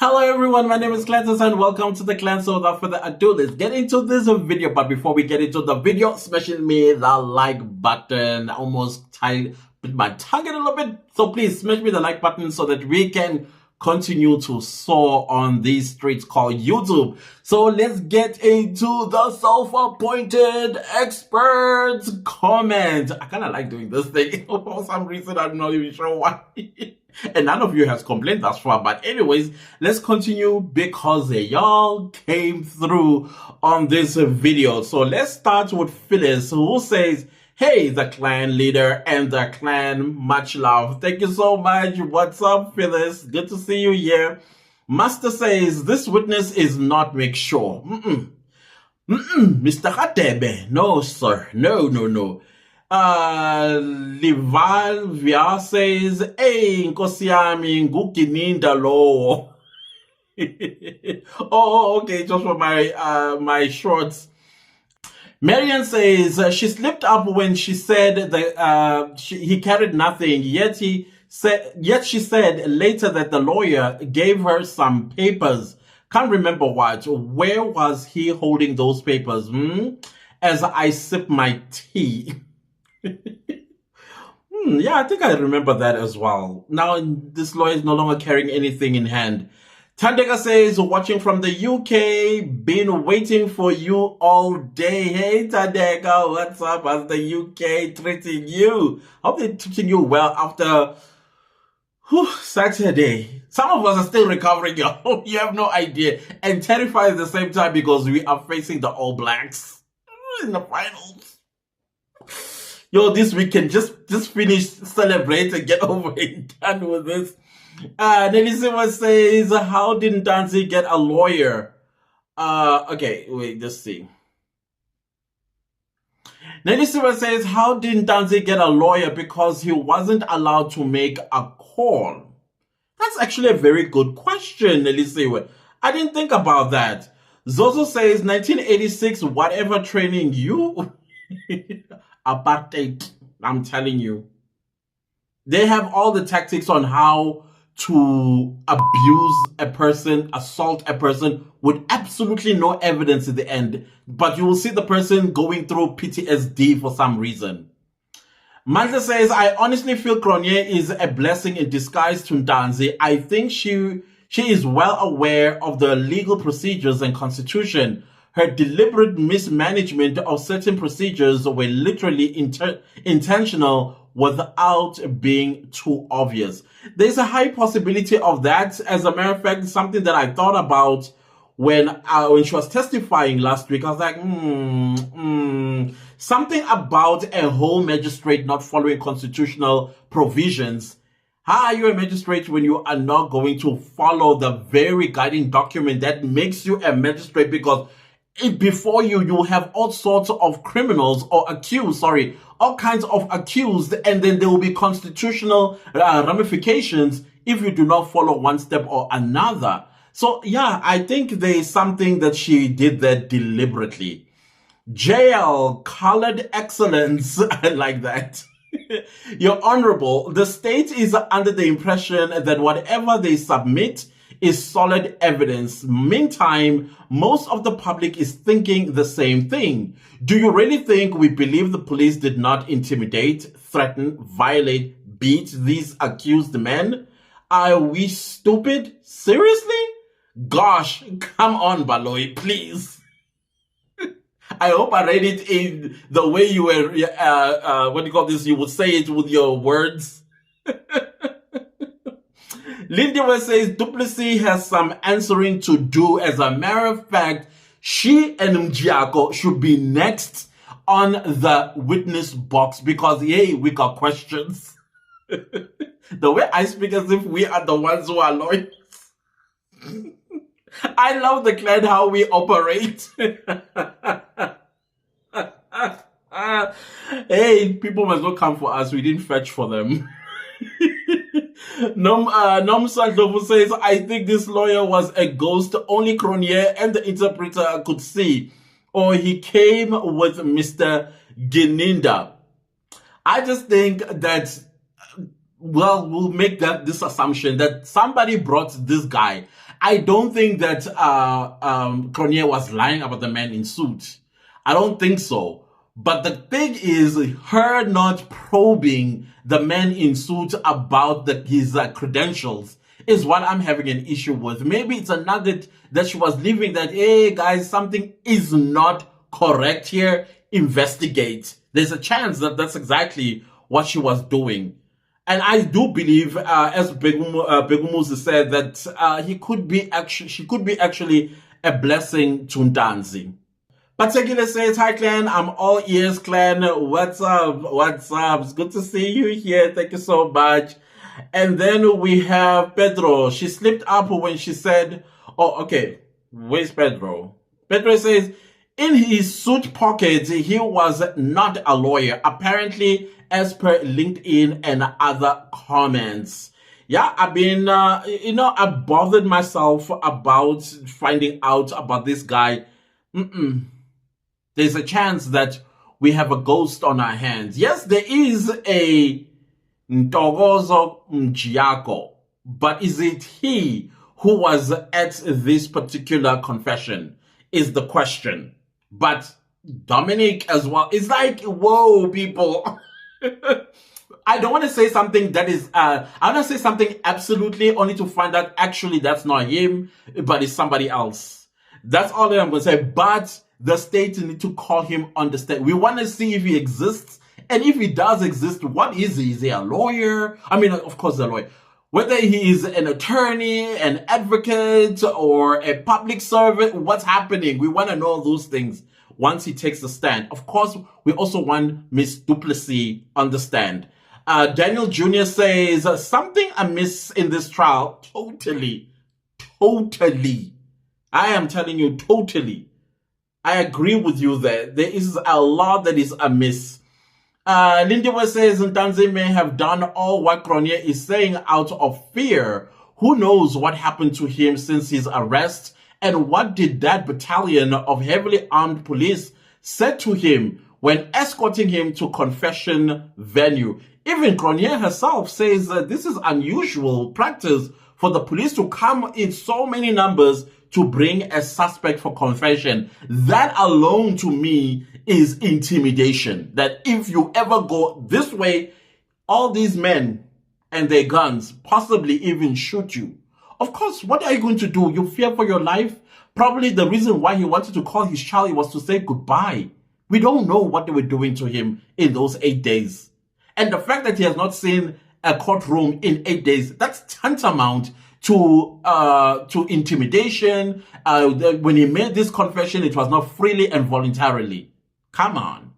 Hello everyone, my name is Clantis and welcome to the Clan. So without further ado, let's get into this video. But before we get into the video, smashing me the like button. I almost tied my tongue in a little bit. So please smash me the like button so that we can continue to soar on these streets called YouTube. So let's get into the self-appointed experts comment. I kind of like doing this thing for some reason. I'm not even sure why. And none of you has complained thus far. But anyways, let's continue because y'all came through on this video. So let's start with Phyllis, who says, hey, the clan leader and the clan, much love. Thank you so much. What's up, Phyllis? Good to see you here. Master says, this witness is not make sure. Mr. Khatebe. No, sir. No. Lival Via says, hey, Nkosi yami ngukininda lowo. Oh, okay, just for my shorts. Marian says she slipped up when she said that he carried nothing. Yet she said later that the lawyer gave her some papers. Can't remember what. Where was he holding those papers? As I sip my tea. Yeah, I think I remember that as well. Now this lawyer is no longer carrying anything in hand. Tandega says, watching from the UK, been waiting for you all day. Hey Tandega, what's up? How's the UK treating you? Hope they're treating you well after Saturday. Some of us are still recovering, y'all. You have no idea. And terrified at the same time because we are facing the All Blacks in the finals. Yo, this weekend, just finish, celebrate, and get over it, done with this. Nelly Silva says, how didn't Danzi get a lawyer? Okay, wait, let's see. Nelly Silva says, how didn't Danzi get a lawyer? Because he wasn't allowed to make a call. That's actually a very good question, Nelly Silva. I didn't think about that. Zozo says, 1986, whatever training you... Apartheid, I'm telling you. They have all the tactics on how to abuse a person, assault a person with absolutely no evidence at the end. But you will see the person going through PTSD for some reason. Mandla says, I honestly feel Cronje is a blessing in disguise to Ndanzi. I think she is well aware of the legal procedures and constitution. Her deliberate mismanagement of certain procedures were literally intentional without being too obvious. There's a high possibility of that. As a matter of fact, something that I thought about when she was testifying last week. I was like, something about a whole magistrate not following constitutional provisions. How are you a magistrate when you are not going to follow the very guiding document that makes you a magistrate? Because before you have all sorts of criminals or accused, all kinds of accused, and then there will be constitutional ramifications if you do not follow one step or another. So yeah, I think there is something that she did that deliberately. JL, colored excellence, I like that. Your Honorable, the state is under the impression that whatever they submit is solid evidence. Meantime, most of the public is thinking the same thing. Do you really think we believe the police did not intimidate, threaten, violate, beat these accused men? Are we stupid? Seriously? Gosh, come on, Baloy, please. I hope I read it in the way you were, what do you call this? You would say it with your words. Lindy West says, Duplessis has some answering to do. As a matter of fact, she and Mjiako should be next on the witness box because, hey, we got questions. The way I speak as if we are the ones who are lawyers. I love the clan, how we operate. Hey, people must not come for us. We didn't fetch for them. Nom Sandlovu says, I think this lawyer was a ghost only Cronje and the interpreter could see. Or he came with Mr. Geninda. I just think that well, we'll make this assumption that somebody brought this guy. I don't think that Cronje was lying about the man in suit. I don't think so. But the thing is, her not probing the man in suit about his credentials is what I'm having an issue with. Maybe it's a nugget that she was leaving that, hey guys, something is not correct here. Investigate. There's a chance that that's exactly what she was doing. And I do believe, as Muzi said, that she could be actually a blessing to Ntanzi. Particular says, hi Clan, I'm all ears Clan. What's up? What's up? It's good to see you here. Thank you so much. And then we have Pedro. She slipped up when she said, oh, okay, where's Pedro? Pedro says, in his suit pocket, he was not a lawyer, apparently, as per LinkedIn and other comments. Yeah, I've been, I bothered myself about finding out about this guy. There's a chance that we have a ghost on our hands. Yes, there is a Ntokozo Mjiako, but is it he who was at this particular confession is the question. But Dominic as well. It's like, whoa, people. I don't want to say something that is, I want to say something absolutely only to find out actually that's not him, but it's somebody else. That's all that I'm going to say. But the state need to call him on the stand. We want to see if he exists. And if he does exist, what is he? Is he a lawyer? I mean, of course, a lawyer. Whether he is an attorney, an advocate, or a public servant, what's happening? We want to know those things once he takes the stand. Of course, we also want Miss Duplessis on the stand. Daniel Jr. says, something amiss in this trial. Totally. I am telling you, totally. I agree with you there. There is a lot that is amiss. Lindewa says Ntanzi may have done all what Cronje is saying out of fear. Who knows what happened to him since his arrest, and what did that battalion of heavily armed police say to him when escorting him to confession venue. Even Cronje herself says that this is unusual practice for the police to come in so many numbers to bring a suspect for confession. That alone to me is intimidation. That if you ever go this way, all these men and their guns possibly even shoot you. Of course, what are you going to do? You fear for your life? Probably the reason why he wanted to call his Charlie was to say goodbye. We don't know what they were doing to him in those 8 days. And the fact that he has not seen a courtroom in 8 days, that's tantamount to intimidation. When he made this confession, it was not freely and voluntarily. Come on.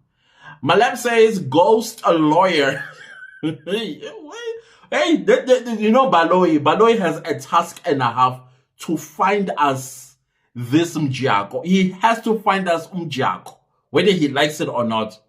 Malab says, ghost a lawyer. Hey, you know Baloyi has a task and a half to find us this Mjiako. He has to find us Mjiako, whether he likes it or not.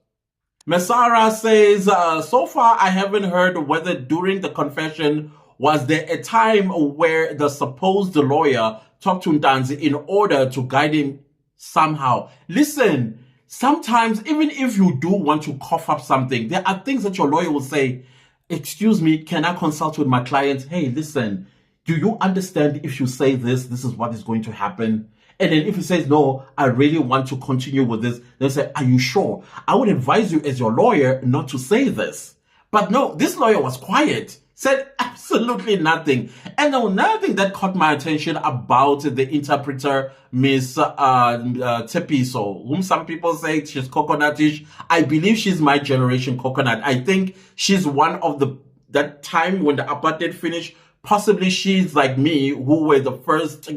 Mesara says, so far I haven't heard whether during the confession was there a time where the supposed lawyer talked to Ntanzi in order to guide him somehow. Listen, sometimes even if you do want to cough up something, there are things that your lawyer will say, excuse me, can I consult with my client? Hey, listen, do you understand if you say this, this is what is going to happen? And then if he says, no, I really want to continue with this, they'll say, are you sure? I would advise you as your lawyer not to say this. But no, this lawyer was quiet, said absolutely nothing. And another thing that caught my attention about the interpreter, Miss Tepiso, whom some people say she's coconutish. I believe she's my generation coconut. I think she's one of that time when the apartheid finished. Possibly she's like me, who were the first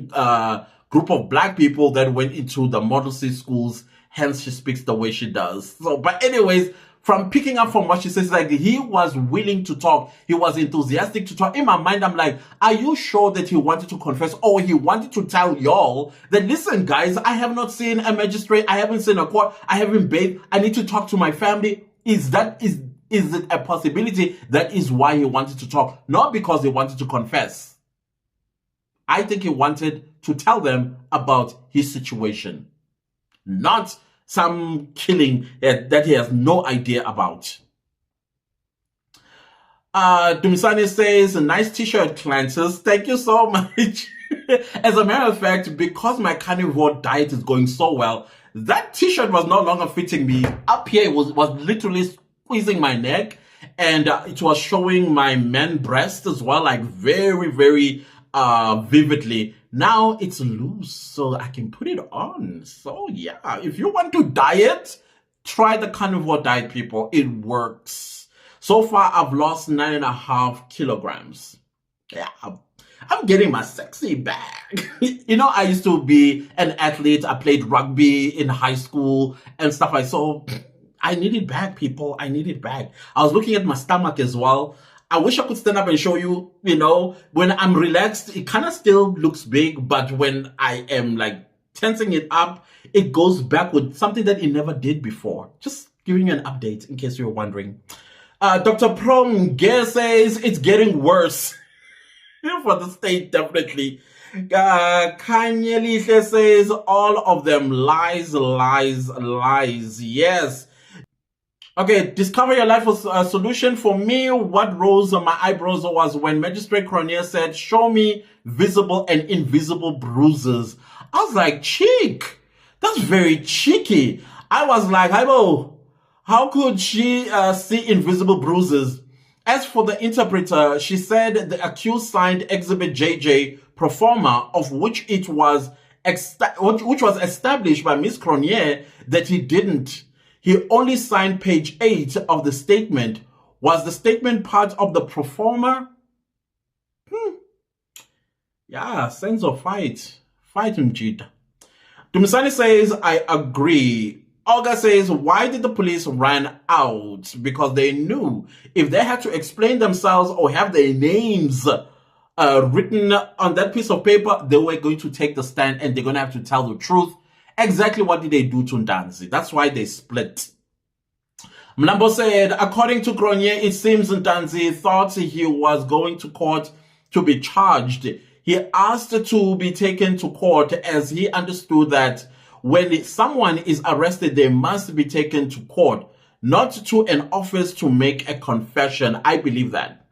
group of black people that went into the Model C schools. Hence, she speaks the way she does. So, but anyways, from picking up from what she says, like he was willing to talk. He was enthusiastic to talk. In my mind, I'm like, are you sure that he wanted to confess? Or he wanted to tell y'all that, listen, guys, I have not seen a magistrate. I haven't seen a court. I haven't bathed. I need to talk to my family. Is it a possibility that is why he wanted to talk? Not because he wanted to confess. I think he wanted to tell them about his situation. Not some killing that he has no idea about. Dumisani says, nice t-shirt, Clantis. Thank you so much. As a matter of fact, because my carnivore diet is going so well, that t-shirt was no longer fitting me. Up here, it was literally squeezing my neck, and it was showing my man breast as well, like very, very vividly. Now it's loose, so I can put it on. So yeah, if you want to diet, try the carnivore diet, people. It works. So far, I've lost 9.5 kilograms. Yeah, I'm getting my sexy back. You know, I used to be an athlete. I played rugby in high school and stuff like so. I need it back, people. I need it back. I was looking at my stomach as well. I wish I could stand up and show you, you know, when I'm relaxed, it kind of still looks big, but when I am like tensing it up, it goes back with something that it never did before. Just giving you an update in case you're wondering. Dr. Prong says it's getting worse. For the state, definitely. Kanye Lihle says all of them lies, lies, lies. Yes. Okay, discover your life was a solution. For me, what rose on my eyebrows was when Magistrate Cronier said, show me visible and invisible bruises. I was like, cheek. That's very cheeky. I was like, how could she see invisible bruises? As for the interpreter, she said the accused signed Exhibit JJ pro forma, of which it was which was established by Ms. Cronier that he didn't. He only signed page 8 of the statement. Was the statement part of the pro forma? Yeah, sense of fight. Fight him, Jita. Dumisani says, I agree. Olga says, why did the police run out? Because they knew if they had to explain themselves or have their names written on that piece of paper, they were going to take the stand and they're going to have to tell the truth. Exactly what did they do to Ndanzi? That's why they split. Mlambo said, according to Cronier, it seems Ndanzi thought he was going to court to be charged. He asked to be taken to court as he understood that when someone is arrested, they must be taken to court, not to an office to make a confession. I believe that.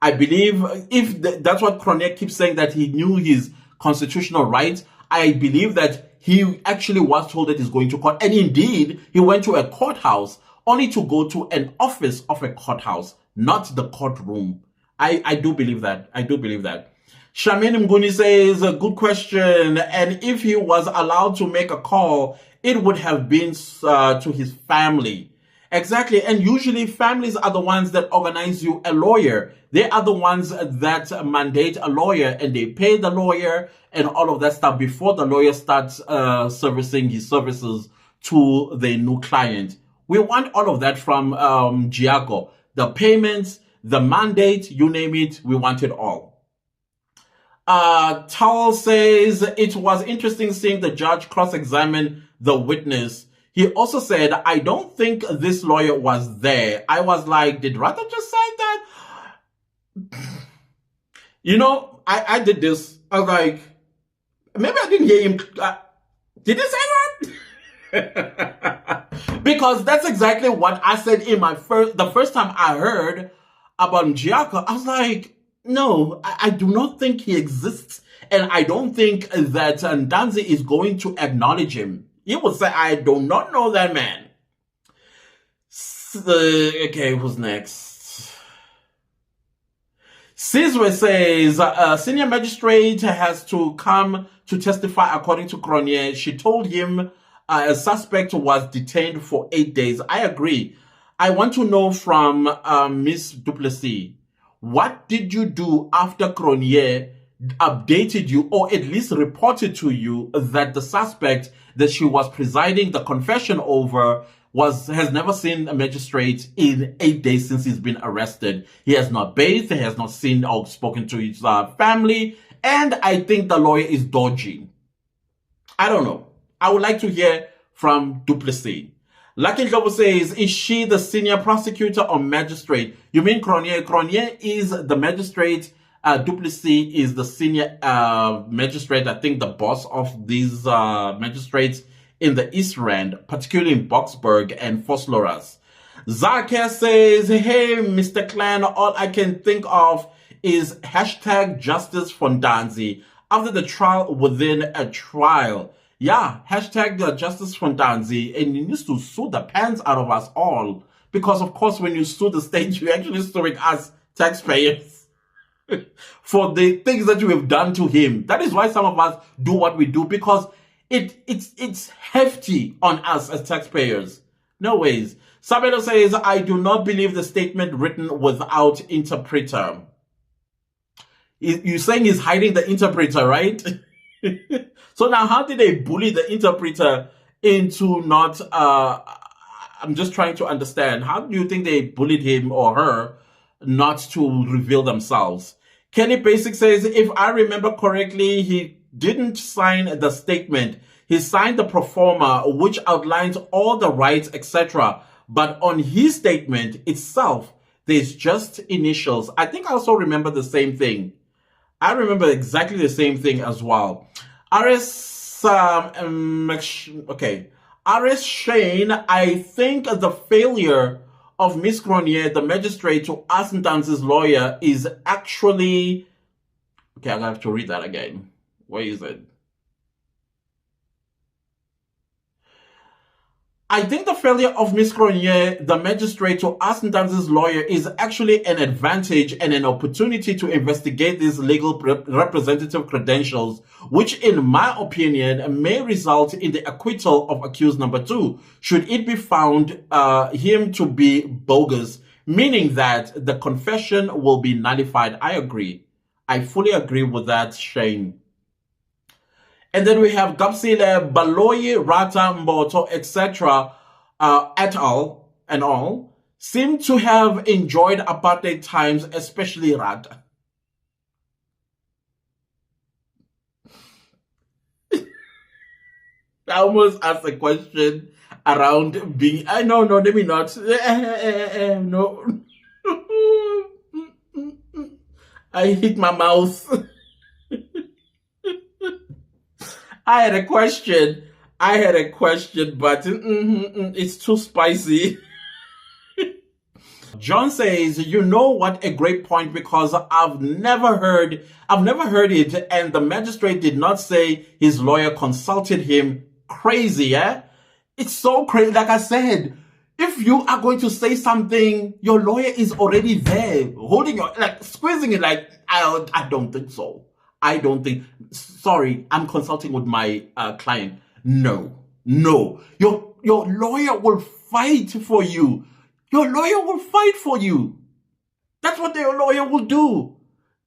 I believe if that's what Cronier keeps saying, that he knew his constitutional rights, I believe that he actually was told that he's going to court. And indeed, he went to a courthouse only to go to an office of a courthouse, not the courtroom. I do believe that. I do believe that. Shamin Mguni says, a good question. And if he was allowed to make a call, it would have been to his family. Exactly. And usually families are the ones that organize you a lawyer. They are the ones that mandate a lawyer and they pay the lawyer and all of that stuff before the lawyer starts servicing his services to the new client. We want all of that from Giaco. The payments, the mandate, you name it, we want it all. Towel says, it was interesting seeing the judge cross-examine the witness. He also said, I don't think this lawyer was there. I was like, did Rata just say that? You know, I did this. I was like, maybe I didn't hear him. Did he say that? Because that's exactly what I said in the first time I heard about Njiaka. I was like, no, I do not think he exists. And I don't think that Ndanzi is going to acknowledge him. He will say, I do not know that man. Okay, who's next? Sizwe says, senior magistrate has to come to testify according to Cronier. She told him a suspect was detained for 8 days. I agree. I want to know from Miss Duplessis, what did you do after Cronier updated you or at least reported to you that the suspect that she was presiding the confession over has never seen a magistrate in 8 days since he's been arrested? He has not bathed, he has not seen or spoken to his family, and I think the lawyer is dodgy. I don't know. I would like to hear from Duplessis. Lucky Globo says, is she the senior prosecutor or magistrate? You mean Cronier? Cronier is the magistrate. Duplessis is the senior magistrate. I think the boss of these magistrates in the East Rand, particularly in Boksburg and Vosloorus. Zakia says, hey, Mr. Clan, all I can think of is hashtag justice for Ndanzi. after the trial within a trial. Yeah, hashtag Justice Fontanzi, and he needs to sue the pants out of us all. Because, of course, when you sue the state, you're actually suing us, taxpayers, for the things that you have done to him. That is why some of us do what we do, because it's hefty on us as taxpayers. No ways. Sabelo says, I do not believe the statement written without interpreter. You're saying he's hiding the interpreter, right? So now how did they bully the interpreter into not, I'm just trying to understand. How do you think they bullied him or her not to reveal themselves? Kenny Basic says, if I remember correctly, he didn't sign the statement. He signed the pro forma, which outlines all the rights, etc. But on his statement itself, there's just initials. I think I also remember the same thing. I remember exactly the same thing as well. RS Shane, I think the failure of Miss Grenier, the magistrate, to ask Ntanzi's lawyer is actually... Okay, I'm going to have to read that again. Where is it? I think the failure of Miss Grenier, the magistrate, to ask Ntanzi's lawyer is actually an advantage and an opportunity to investigate these legal representative credentials, which, in my opinion, may result in the acquittal of accused number 2, should it be found him to be bogus, meaning that the confession will be nullified. I agree. I fully agree with that, Shane. And then we have Gapsile, Baloyi, Rata, Mboto, etc., et al. And all, seem to have enjoyed apartheid times, especially Rata. I almost asked a question around being... no, let me not. No. I hit my mouth. I had a question, but it's too spicy. John says, you know what a great point, because I've never heard it, and the magistrate did not say his lawyer consulted him. Crazy, eh? It's so crazy. Like I said, if you are going to say something, your lawyer is already there, holding your, like, squeezing it, like, I don't think so. I don't think, sorry, I'm consulting with my client. No. Your lawyer will fight for you. Your lawyer will fight for you. That's what your lawyer will do.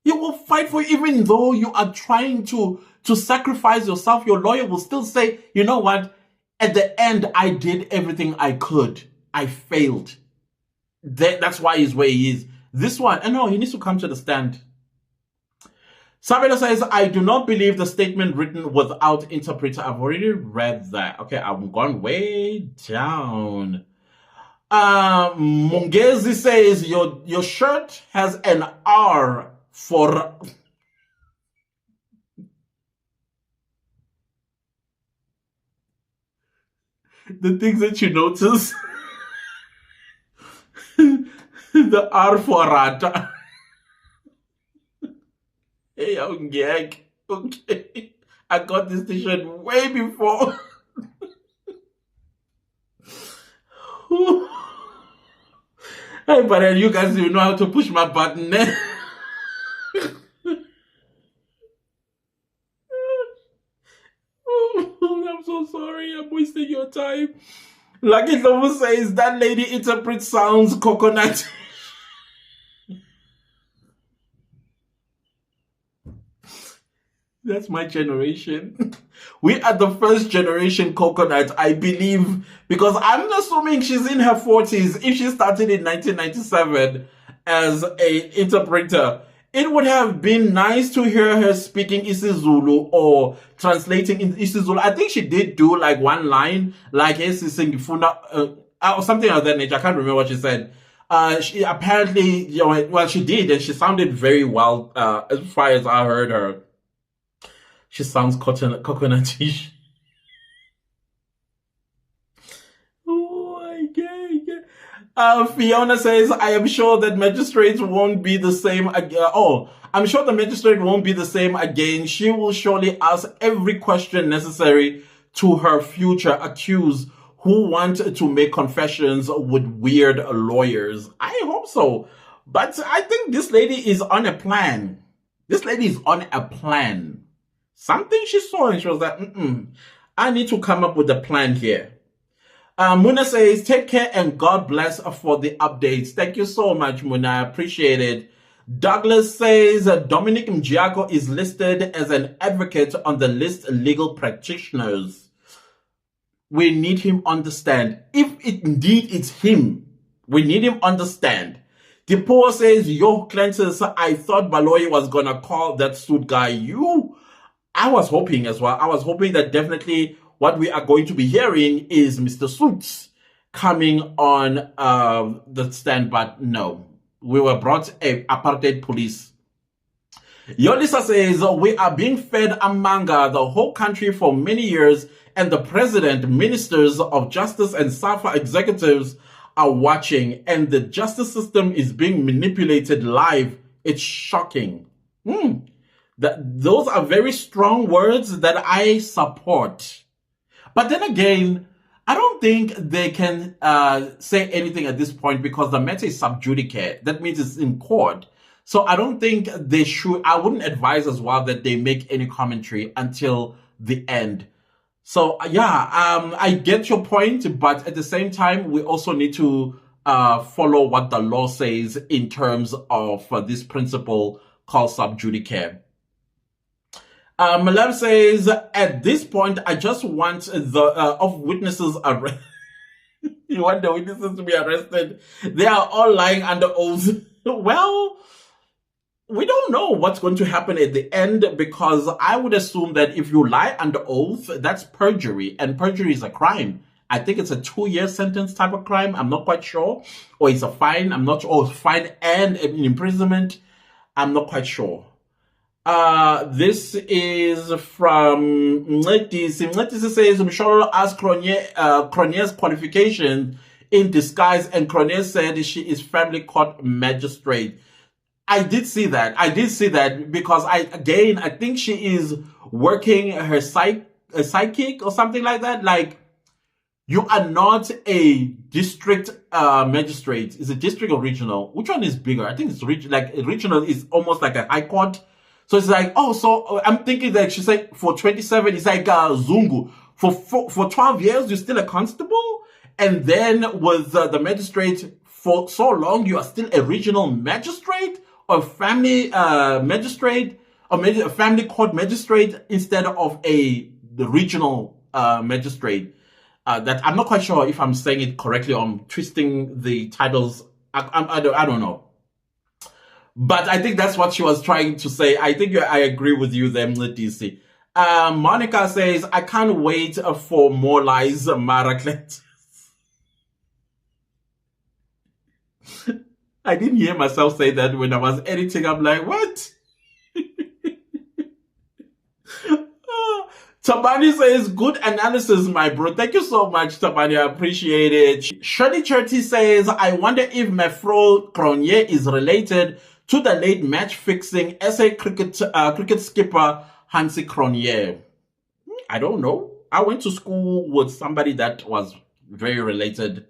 He will fight for you, even though you are trying to sacrifice yourself. Your lawyer will still say, you know what? At the end, I did everything I could. I failed. That's why he's where he is. This one, no, he needs to come to the stand. Sabelo says, I do not believe the statement written without interpreter. I've already read that. Okay, I'm gone way down. Mungezi says, your shirt has an R for... The things that you notice. The R for Rata. Hey, young gag. Okay. I got this t-shirt way before. Hey, but you guys, you know how to push my button. I'm so sorry. I'm wasting your time. Lucky Lovo says, that lady interprets sounds coconut. That's my generation. We are the first generation coconut, I believe, because I'm assuming she's in her 40s. If she started in 1997 as an interpreter, it would have been nice to hear her speaking isiZulu or translating in isiZulu. I think she did do like one line, like or something of that nature. I can't remember what she said. She apparently, well, she did, and she sounded very well as far as I heard her. She sounds coconutish. Oh my God. Fiona says, I am sure that magistrates won't be the same again. Oh, I'm sure the magistrate won't be the same again. She will surely ask every question necessary to her future accused who want to make confessions with weird lawyers. I hope so. But I think this lady is on a plan. This lady is on a plan. Something she saw and she was like, I need to come up with a plan here. Muna says, take care and God bless for the updates. Thank you so much, Muna. I appreciate it. Douglas says, Dominic Mjiako is listed as an advocate on the list of legal practitioners. We need him on the stand. If indeed it's him, we need him on the stand. Depoa says, yo, Clantis, I thought Baloyi was going to call that suit guy. I was hoping as well. I was hoping that definitely what we are going to be hearing is Mr. Suits coming on the stand, but no. We were brought a apartheid police. Yolisa says, we are being fed a manga the whole country for many years, and the president, ministers of justice and SAFA executives are watching, and the justice system is being manipulated live. It's shocking. Those are very strong words that I support. But then again, I don't think they can say anything at this point because the matter is sub judice. That means it's in court. So I don't think they should. I wouldn't advise as well that they make any commentary until the end. So yeah, I get your point, but at the same time, we also need to follow what the law says in terms of this principle called sub judice. Malab says, at this point, I just want the of witnesses arrested. You want the witnesses to be arrested? They are all lying under oath. Well, we don't know what's going to happen at the end because I would assume that if you lie under oath, that's perjury, and perjury is a crime. I think it's a 2-year sentence type of crime. I'm not quite sure. Or it's a fine. I'm not sure. Or fine and an imprisonment. I'm not quite sure. This is from Mletisi. Mletisi says, Msholo asked Cronier's qualification in disguise, and Cronier said she is family court magistrate. I did see that because I think she is working her psychic or something like that. Like, you are not a district magistrate. Is it district or regional? Which one is bigger? I think it's regional is almost like a high court. So it's like, oh, so I'm thinking that she's like, for 27, it's like Zungu. For 12 years, you're still a constable? And then with the magistrate, for so long, you are still a regional magistrate? Or family magistrate? Or maybe a family court magistrate instead of the regional magistrate? That I'm not quite sure if I'm saying it correctly or I'm twisting the titles. I don't know. But I think that's what she was trying to say. I think I agree with you there, DC. Monica says, I can't wait for more lies, Mara Clantis. I didn't hear myself say that when I was editing. I'm like, what? Tabani says, good analysis, my bro. Thank you so much, Tabani. I appreciate it. Shirley Cherty says, I wonder if Mefro Cronier is related to the late match-fixing SA cricket skipper Hansi Cronier. I don't know. I went to school with somebody that was very related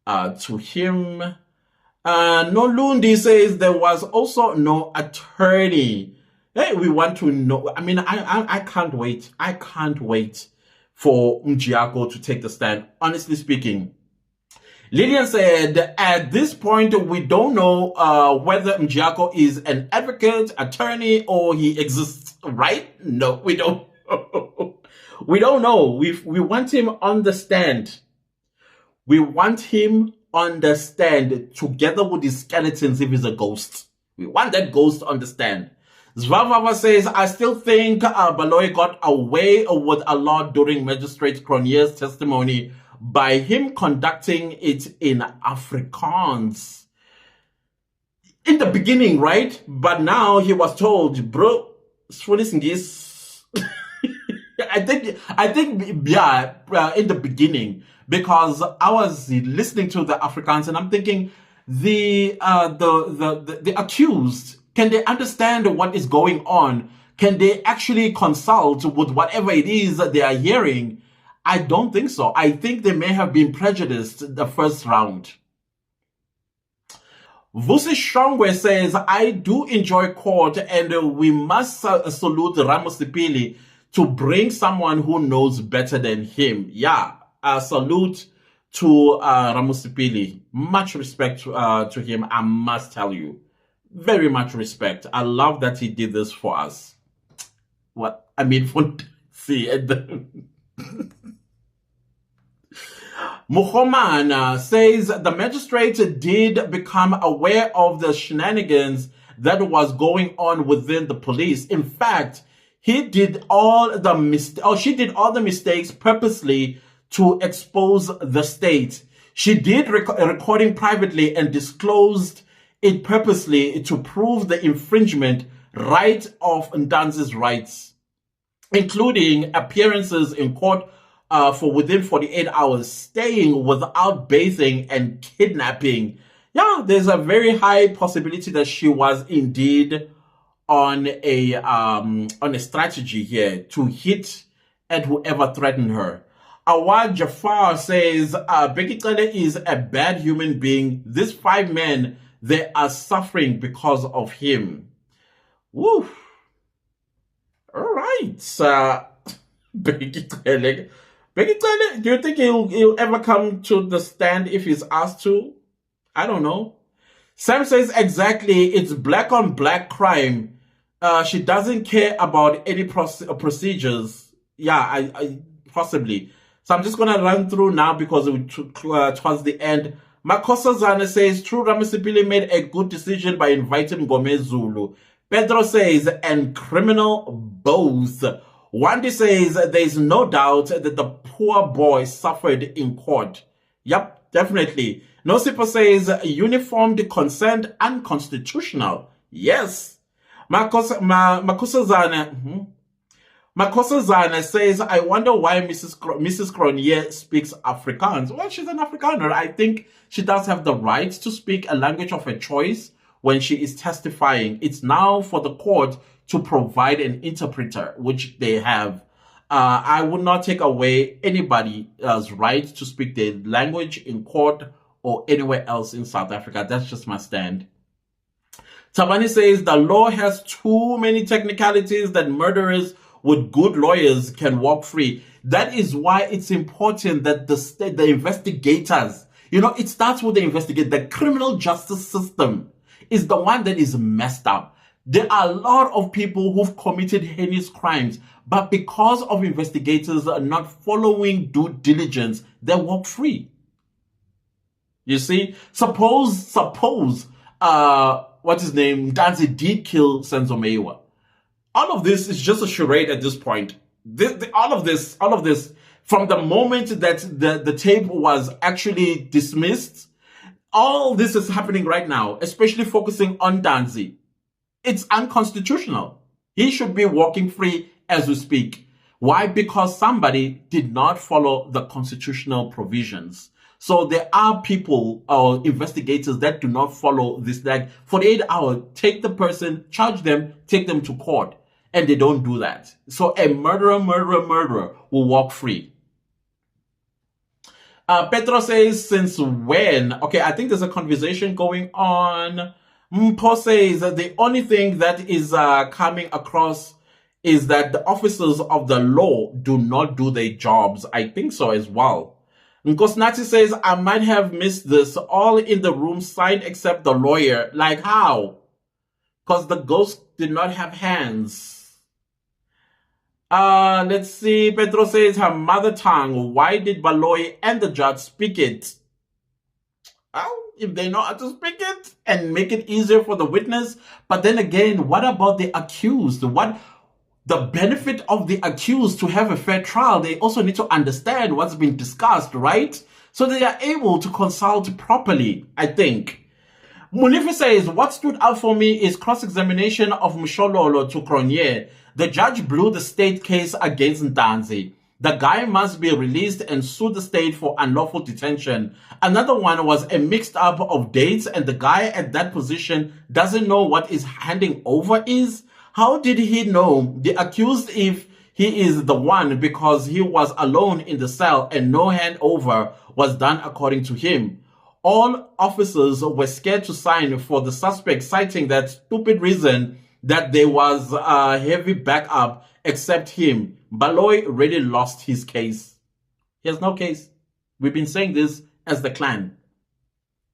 to him. No Lundi says there was also no attorney. Hey, we want to know. I mean, I can't wait. I can't wait for Mjiako to take the stand. Honestly speaking, Lillian said, at this point, we don't know whether Mjiako is an advocate, attorney, or he exists, right? No, we don't. We don't know. We want him on the stand. We want him on the stand together with his skeletons if he's a ghost. We want that ghost on the stand. Zvavava says, I still think Baloyi got away with a lot during Magistrate Cronier's testimony by him conducting it in Afrikaans. In the beginning, right? But now he was told, bro, I think, yeah, in the beginning, because I was listening to the Afrikaans and I'm thinking the accused Can they understand what is going on? Can they actually consult with whatever it is that they are hearing? I don't think so. I think they may have been prejudiced the first round. Vusi Shongwe says, I do enjoy court and we must salute Ramusipili to bring someone who knows better than him. Yeah, salute to Ramusipili. Much respect to him, I must tell you. Very much respect. I love that he did this for us. What? I mean, see, Muhammad says the magistrate did become aware of the shenanigans that was going on within the police. In fact, she did all the mistakes purposely to expose the state. She did recording privately and disclosed it purposely to prove the infringement right of Ntanzi's rights, including appearances in court for within 48 hours, staying without bathing and kidnapping. Yeah, there's a very high possibility that she was indeed on a strategy here to hit at whoever threatened her. Awad Jafar says, Becky Clantis is a bad human being. These 5 men, they are suffering because of him. Woo. All right. Becky Clantis, do you think he'll ever come to the stand if he's asked to? I don't know. Sam says, exactly, it's black on black crime. She doesn't care about any procedures. Yeah, I possibly. So I'm just going to run through now because towards the end. Makosa Zane says, True Ramusipili made a good decision by inviting Gomez Zulu. Pedro says, and criminal both. Wandi says, there's no doubt that the poor boy suffered in court. Yep, definitely. Nosipa says, uniformed consent unconstitutional. Yes. Makosa Zane says, I wonder why Mrs. Cronje speaks Afrikaans. Well, she's an Afrikaner. I think she does have the right to speak a language of her choice when she is testifying. It's now for the court to provide an interpreter, which they have. I would not take away anybody's right to speak their language in court or anywhere else in South Africa. That's just my stand. Tabani says, the law has too many technicalities that murderers with good lawyers can walk free. That is why it's important that the investigators, it starts with the investigator. The criminal justice system is the one that is messed up. There are a lot of people who've committed heinous crimes, but because of investigators not following due diligence, they walk free. You see, suppose, what's his name, Ntanzi did kill Senzo Meyiwa. All of this is just a charade at this point. All of this, from the moment that the tape was actually dismissed, all this is happening right now, especially focusing on Ntanzi. It's unconstitutional. He should be walking free as we speak. Why? Because somebody did not follow the constitutional provisions. So there are people or investigators that do not follow this, like 48 hours, take the person, charge them, take them to court. And they don't do that. So a murderer will walk free. Petro says, since when? Okay, I think there's a conversation going on. Mpo says that the only thing that is coming across is that the officers of the law do not do their jobs. I think so as well. Nkosnati says, I might have missed this. All in the room signed except the lawyer. Like how? Because the ghost did not have hands. Let's see. Pedro says her mother tongue. Why did Baloyi and the judge speak it? Well, if they know how to speak it and make it easier for the witness. But then again, what about the accused? What the benefit of the accused to have a fair trial? They also need to understand what's been discussed, right? So they are able to consult properly, I think. Munifi says, what stood out for me is cross-examination of Mshololo to Cronje. The judge blew the state case against Ntanzi. The guy must be released and sue the state for unlawful detention. Another one was a mixed up of dates, and the guy at that position doesn't know what is handing over is. How did he know? The accused, if he is the one, because he was alone in the cell and no handover was done according to him. All officers were scared to sign for the suspect, citing that stupid reason that there was a heavy backup except him. Baloy really lost his case. He has no case. We've been saying this as the clan.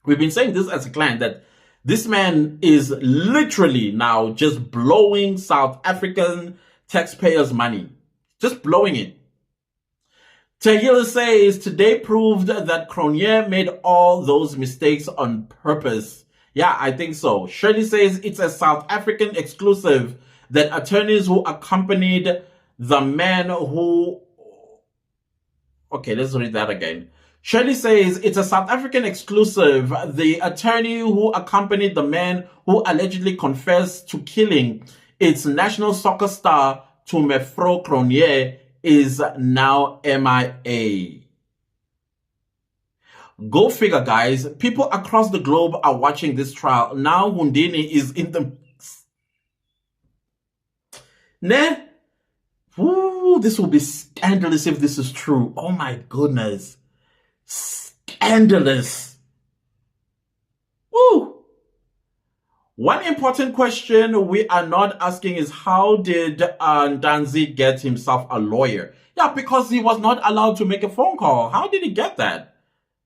We've been saying this as a clan, that this man is literally now just blowing South African taxpayers' money. Just blowing it. Tahila says, today proved that Cronje made all those mistakes on purpose. Yeah, I think so. Shirley says, it's a South African exclusive that attorneys who accompanied the man who... Okay, let's read that again. Shirley says, it's a South African exclusive. The attorney who accompanied the man who allegedly confessed to killing its national soccer star Tumefro Cronje is now MIA. Go figure, guys. People across the globe are watching this trial. Now Hundini is in the... Ne? Ooh, this will be scandalous if this is true. Oh my goodness. Scandalous. Woo. One important question we are not asking is, how did Danzi get himself a lawyer? Yeah, because he was not allowed to make a phone call. How did he get that?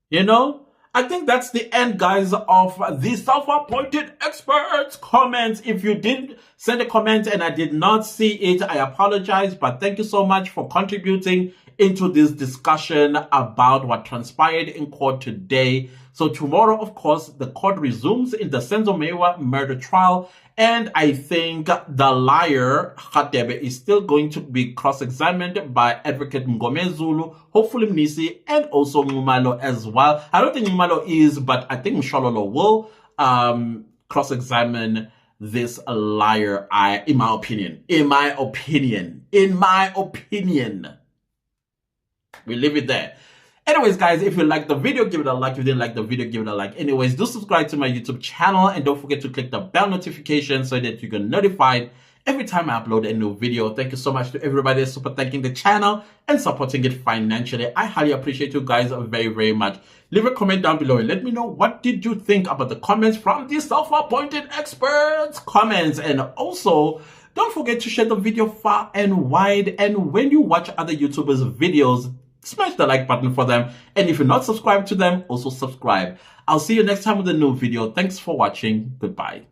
You know? I think that's the end, guys, of the self-appointed experts comments. If you did send a comment and I did not see it, I apologize. But thank you so much for contributing into this discussion about what transpired in court today. So tomorrow, of course, the court resumes in the Senzo Mewa murder trial. And I think the liar, Khatebe, is still going to be cross-examined by Advocate Ngome Zulu, hopefully Mnisi, and also Ngumalo as well. I don't think Ngumalo is, but I think Mshololo will cross-examine this liar, in my opinion. We leave it there. Anyways, guys, if you liked the video, give it a like. If you didn't like the video, give it a like. Anyways, do subscribe to my YouTube channel and don't forget to click the bell notification so that you get notified every time I upload a new video. Thank you so much to everybody that's super thanking the channel and supporting it financially. I highly appreciate you guys very, very much. Leave a comment down below and let me know, what did you think about the comments from the self-appointed experts comments. And also, don't forget to share the video far and wide. And when you watch other YouTubers' videos, smash the like button for them. And if you're not subscribed to them, also subscribe. I'll see you next time with a new video. Thanks for watching. Goodbye.